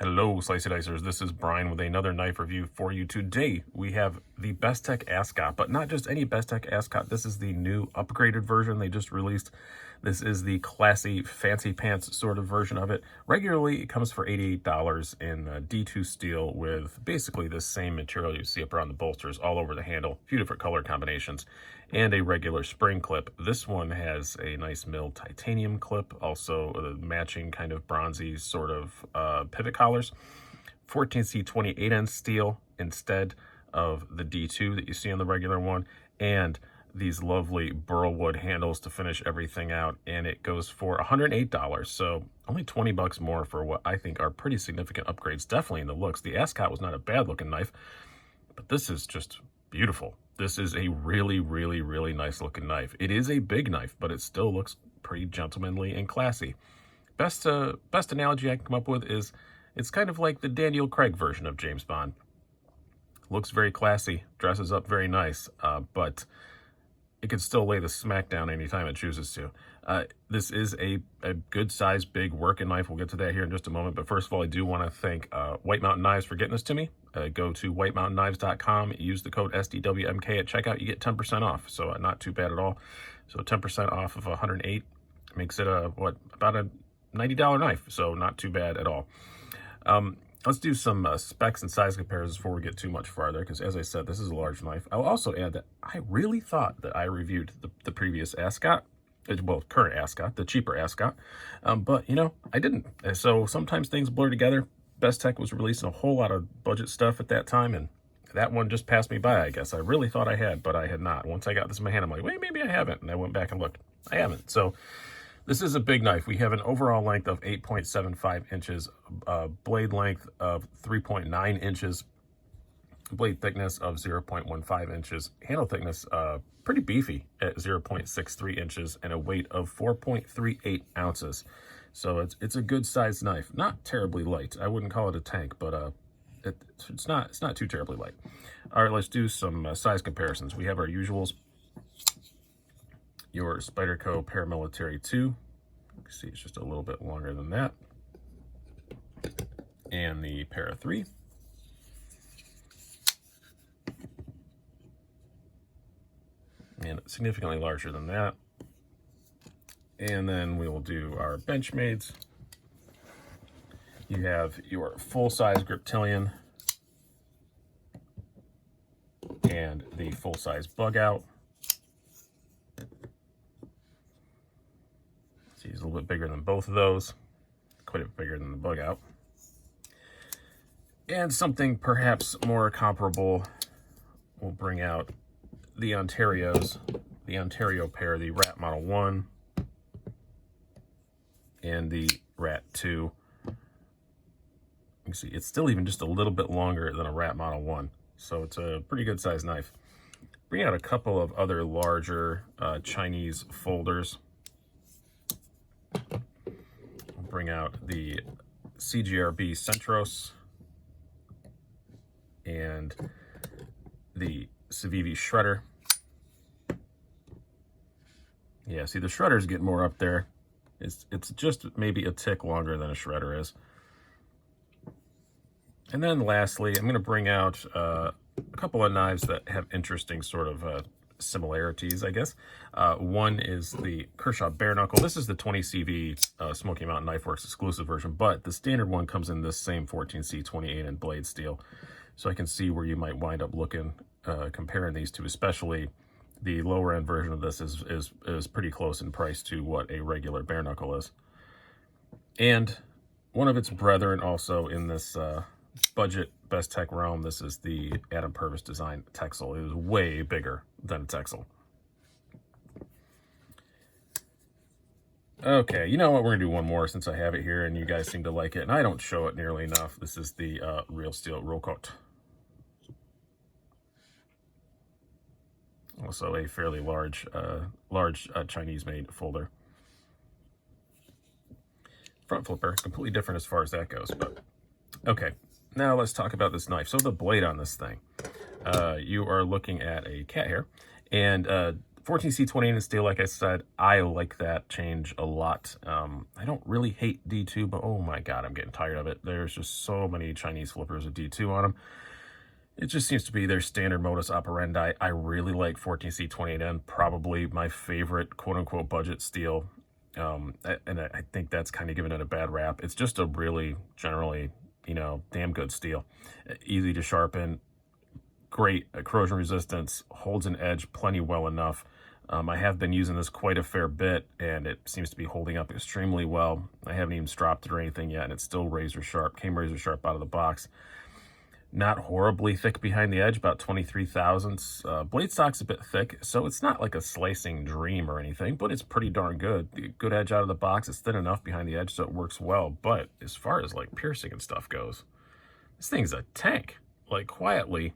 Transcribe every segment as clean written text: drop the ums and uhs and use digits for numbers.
Hello, Slicey Dicers. This is Brian with another knife review for you. Today, we have the Bestech Ascot, but not just any Bestech Ascot. This is the new upgraded version they just released. This is the classy, fancy pants sort of version of it. Regularly, it comes for $88 in D2 steel with basically the same material you see up around the bolsters all over the handle, a few different color combinations, and a regular spring clip. This one has a nice milled titanium clip, also a matching kind of bronzy sort of pivot collars. 14C 28N steel instead of the D2 that you see on the regular one, and these lovely burl wood handles to finish everything out, and it goes for $108, so only 20 bucks more for what I think are pretty significant upgrades, definitely in the looks. The Ascot was not a bad looking knife, but this is just beautiful. This is a really, really, really nice looking knife. It is a big knife, but it still looks pretty gentlemanly and classy. Best analogy I can come up with is it's kind of like the Daniel Craig version of James Bond. Looks very classy, dresses up very nice, but it can still lay the smack down anytime it chooses to. This is a good size, big working knife. We'll get to that here in just a moment. But first of all, I do want to thank White Mountain Knives for getting this to me. Go to whitemountainKnives.com, use the code SDWMK at checkout. You get 10% off, so not too bad at all. So 10% off of $108 makes it about a $90 knife, so not too bad at all. Let's do some specs and size comparisons before we get too much farther, because as I said, this is a large knife. I'll also add that I really thought that I reviewed the previous Ascot, well, current Ascot, the cheaper Ascot, but, you know, I didn't. So sometimes things blur together. Bestech was releasing a whole lot of budget stuff at that time, and that one just passed me by, I guess. I really thought I had, but I had not. Once I got this in my hand, I'm like, wait, maybe I haven't. And I went back and looked. I haven't. So this is a big knife. We have an overall length of 8.75 inches, blade length of 3.9 inches, blade thickness of 0.15 inches, handle thickness pretty beefy at 0.63 inches, and a weight of 4.38 ounces. So it's a good sized knife. Not terribly light. I wouldn't call it a tank, but it's not too terribly light. All right, let's do some size comparisons. We have our usuals. Your Spyderco Paramilitary 2. You can see it's just a little bit longer than that. And the Para 3. And significantly larger than that. And then we will do our Benchmades. You have your full-size Griptilian and the full-size Bug Out. He's a little bit bigger than both of those, quite a bit bigger than the Bug Out. And something perhaps more comparable, we'll bring out the Onterios, the Ontario pair, the Rat Model 1 and the Rat 2. You can see it's still even just a little bit longer than a Rat Model 1, so it's a pretty good sized knife. Bring out a couple of other larger Chinese folders. Bring out the CGRB Centros and the Civivi Shredder. Yeah, see, the Shredder's getting more up there. It's just maybe a tick longer than a Shredder is. And then lastly, I'm going to bring out a couple of knives that have interesting sort of similarities, I guess. One is the Kershaw Bare Knuckle. This is the 20CV Smoky Mountain Knife Works exclusive version, but the standard one comes in this same 14C 28N blade steel. So I can see where you might wind up looking, comparing these two, especially the lower end version of this is pretty close in price to what a regular bare knuckle is. And one of its brethren also in this budget Bestech realm, this is the Adam Purvis design Texel. It is way bigger than a Texel. Okay, you know what? We're going to do one more since I have it here and you guys seem to like it, and I don't show it nearly enough. This is the Real Steel Rocot. Also a fairly large Chinese-made folder. Front flipper, completely different as far as that goes, but okay. Now let's talk about this knife. So the blade on this thing, you are looking at a cat hair, and 14C28 in steel, like I said, I like that change a lot. I don't really hate D2, but oh my god, I'm getting tired of it. There's just so many Chinese flippers with D2 on them. It just seems to be their standard modus operandi. I really like 14C28N, probably my favorite quote-unquote budget steel. And I think that's kind of given it a bad rap. It's just a really, generally, damn good steel. Easy to sharpen, great corrosion resistance, holds an edge plenty well enough. I have been using this quite a fair bit, and it seems to be holding up extremely well. I haven't even stropped it or anything yet, and it's still razor sharp. Came razor sharp out of the box. Not horribly thick behind the edge, about 23 thousandths. Blade stock's a bit thick, so it's not like a slicing dream or anything, but it's pretty darn good. Good edge out of the box. It's thin enough behind the edge, so it works well. But as far as like piercing and stuff goes, this thing's a tank. Like, quietly,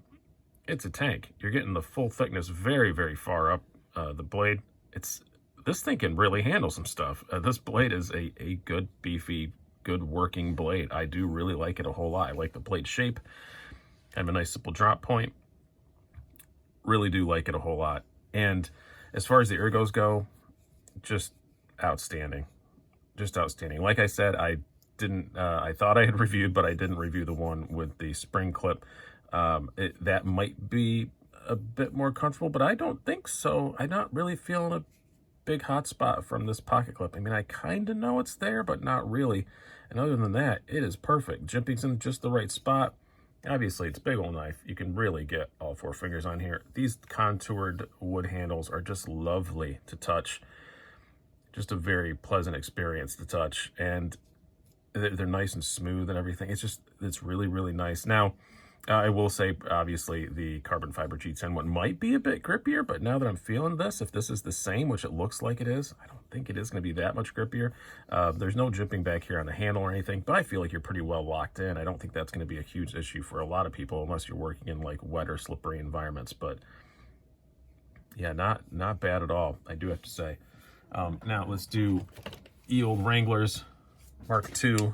it's a tank. You're getting the full thickness very, very far up the blade. This thing can really handle some stuff. This blade is a good, beefy, good working blade. I do really like it a whole lot. I like the blade shape. Have a nice simple drop point. Really do like it a whole lot. And as far as the ergos go, just outstanding. Just outstanding. Like I said, I thought I had reviewed, but I didn't review the one with the spring clip. That might be a bit more comfortable, but I don't think so. I'm not really feeling a big hot spot from this pocket clip. I mean, I kind of know it's there, but not really. And other than that, it is perfect. Jimping's in just the right spot. Obviously, it's a big old knife. You can really get all 4 fingers on here. These contoured wood handles are just lovely to touch. Just a very pleasant experience to touch. And they're nice and smooth and everything. It's really, really nice. Now, I will say, obviously, the carbon fiber G10 one might be a bit grippier, but now that I'm feeling this, if this is the same, which it looks like it is, I don't think it is going to be that much grippier. There's no jimping back here on the handle or anything, but I feel like you're pretty well locked in. I don't think that's going to be a huge issue for a lot of people, unless you're working in like wet or slippery environments. But yeah, not bad at all, I do have to say. Now let's do E-Old Wranglers Mark II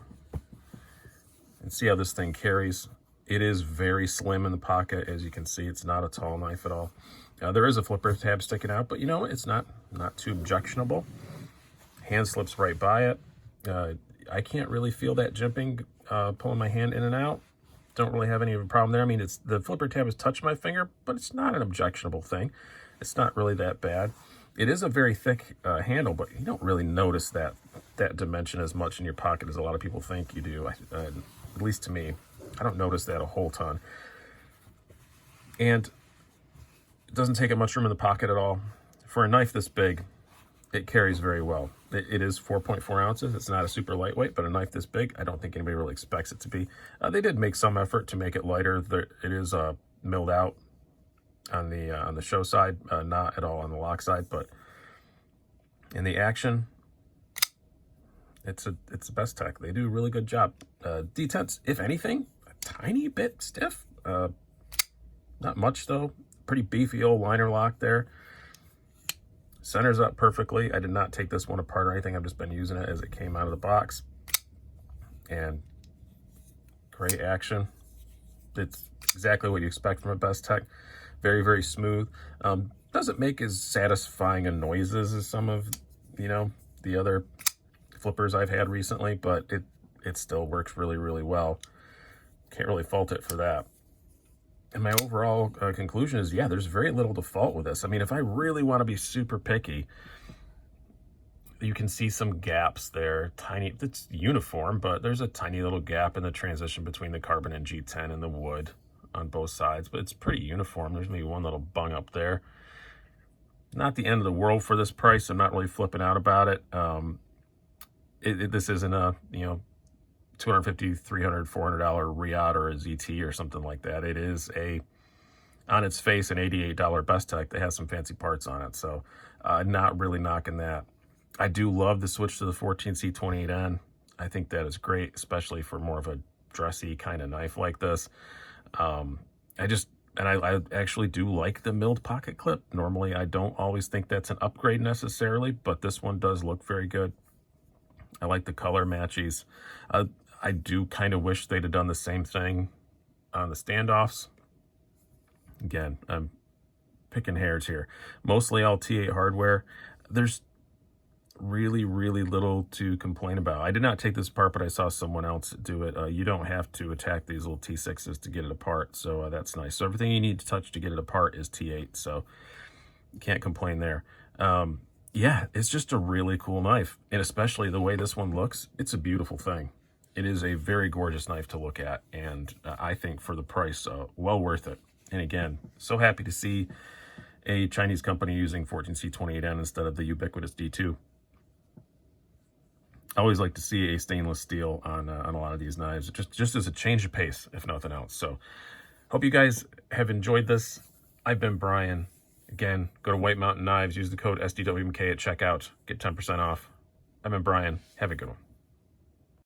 and see how this thing carries. It is very slim in the pocket. As you can see, it's not a tall knife at all. There is a flipper tab sticking out, but it's not too objectionable. Hand slips right by it. I can't really feel that jimping pulling my hand in and out. Don't really have any of a problem there. I mean, the flipper tab has touched my finger, but it's not an objectionable thing. It's not really that bad. It is a very thick handle, but you don't really notice that dimension as much in your pocket as a lot of people think you do, at least to me. I don't notice that a whole ton. And it doesn't take up much room in the pocket at all. For a knife this big, it carries very well. It is 4.4 ounces. It's not a super lightweight, but a knife this big, I don't think anybody really expects it to be. They did make some effort to make it lighter. It is milled out on the show side, not at all on the lock side, but in the action, it's Bestech. They do a really good job. Detents, if anything, tiny bit stiff, not much though. Pretty beefy old liner lock there. Centers up perfectly. I did not take this one apart or anything. I've just been using it as it came out of the box. And great action. It's exactly what you expect from a Bestech. Very, very smooth. Doesn't make as satisfying a noises as some of the other flippers I've had recently, but it still works really, really well. Can't really fault it for that. And my overall conclusion is, yeah, there's very little to fault with this. I mean, if I really want to be super picky, you can see some gaps there. Tiny, it's uniform, but there's a tiny little gap in the transition between the carbon and G10 and the wood on both sides, but it's pretty uniform. There's maybe one little bung up there. Not the end of the world for this price. I'm not really flipping out about it. This isn't a, $250, $300, $400 Riot or a ZT or something like that. It is on its face, an $88 Bestech that has some fancy parts on it. So not really knocking that. I do love the switch to the 14C28N. I think that is great, especially for more of a dressy kind of knife like this. I actually do like the milled pocket clip. Normally, I don't always think that's an upgrade necessarily, but this one does look very good. I like the color matches. I do kind of wish they'd have done the same thing on the standoffs. Again, I'm picking hairs here. Mostly all T8 hardware. There's really little to complain about. I did not take this apart, but I saw someone else do it. You don't have to attack these little T6s to get it apart, so that's nice. So everything you need to touch to get it apart is T8, so can't complain there. Yeah, it's just a really cool knife, and especially the way this one looks, it's a beautiful thing. It is a very gorgeous knife to look at, and I think for the price, well worth it. And again, so happy to see a Chinese company using 14C28N instead of the ubiquitous D2. I always like to see a stainless steel on a lot of these knives, just as a change of pace, if nothing else. So hope you guys have enjoyed this. I've been Brian. Again, go to White Mountain Knives, use the code SDWMK at checkout, get 10% off. I've been Brian. Have a good one.